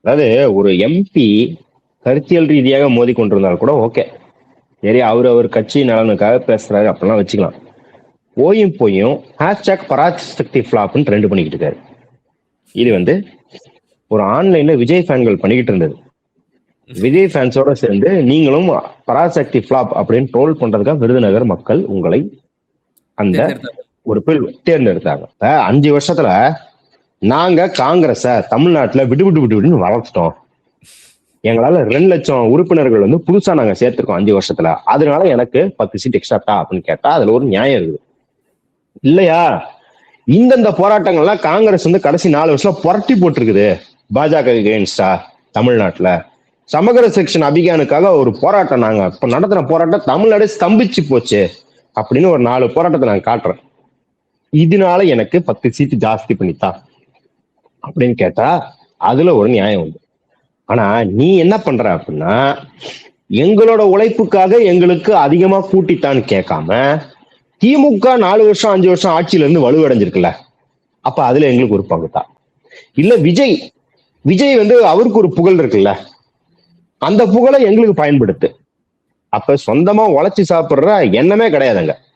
அதாவது ஒரு எம்பி கருத்தியல் ரீதியாக மோதி கொண்டிருந்தால் கூட ஓகே, சரி அவர் கட்சி நலனுக்காக பேசுறாரு அப்படிலாம் வச்சுக்கலாம். போயும் ஹேஷ்டாக் பராசக்தி ஃபிளாப்னு ட்ரெண்ட் பண்ணிக்கிட்டு இருக்காரு. இது வந்து ஒரு ஆன்லைன்ல விஜய் ஃபேன்கள் பண்ணிக்கிட்டு இருந்தது. விஜய் ஃபேன்ஸோட சேர்ந்து நீங்களும் பராசக்தி ஃபிளாப் அப்படின்னு ட்ரோல் பண்றதுக்காக விருதுநகர் மக்கள் உங்களை அந்த ஒரு தேர்ந்தெடுத்தாங்க. 5 வருஷத்துல நாங்க காங்கிரஸ தமிழ்நாட்டுல விடுன்னு வளர்த்துட்டோம். எங்களால 2 லட்சம் உறுப்பினர்கள் வந்து புதுசா நாங்க சேர்த்திருக்கோம் 5 வருஷத்துல. அதனால எனக்கு 10 சீட் எக்ஸ்ட்ரா அப்படின்னு கேட்டா அதுல ஒரு நியாயம் இருக்குது இல்லையா? இந்தந்த போராட்டங்கள்லாம் காங்கிரஸ் வந்து கடைசி 4 வருஷம் புரட்டி போட்டிருக்குது பாஜக எகெயின்ஸ்டா. தமிழ்நாட்டுல சமகர செக்ஷன் அபியானுக்காக ஒரு போராட்டம் நாங்க இப்ப நடத்தின போராட்டம் தமிழ்நாடு ஸ்தம்பிச்சு போச்சு அப்படின்னு ஒரு 4 போராட்டத்தை நான் காட்டுறேன். இதனால எனக்கு 10 சீட்டு ஜாஸ்தி பண்ணித்தான் அப்படின்னு கேட்டா அதுல ஒரு நியாயம் உண்டு. ஆனா நீ என்ன பண்ற அப்படின்னா, எங்களோட உழைப்புக்காக எங்களுக்கு அதிகமா கூட்டித்தான்னு கேட்காம திமுக 4 வருஷம் 5 வருஷம் ஆட்சியில இருந்து வலுவடைஞ்சிருக்குல்ல, அப்ப அதுல எங்களுக்கு ஒரு பங்குதான். இல்ல விஜய் வந்து அவருக்கு ஒரு புகழ் இருக்குல்ல, அந்த புகழை எங்களுக்கு பயன்படுத்து. அப்ப சொந்தமா உழைச்சு சாப்பிடுற எண்ணமே கிடையாதுங்க.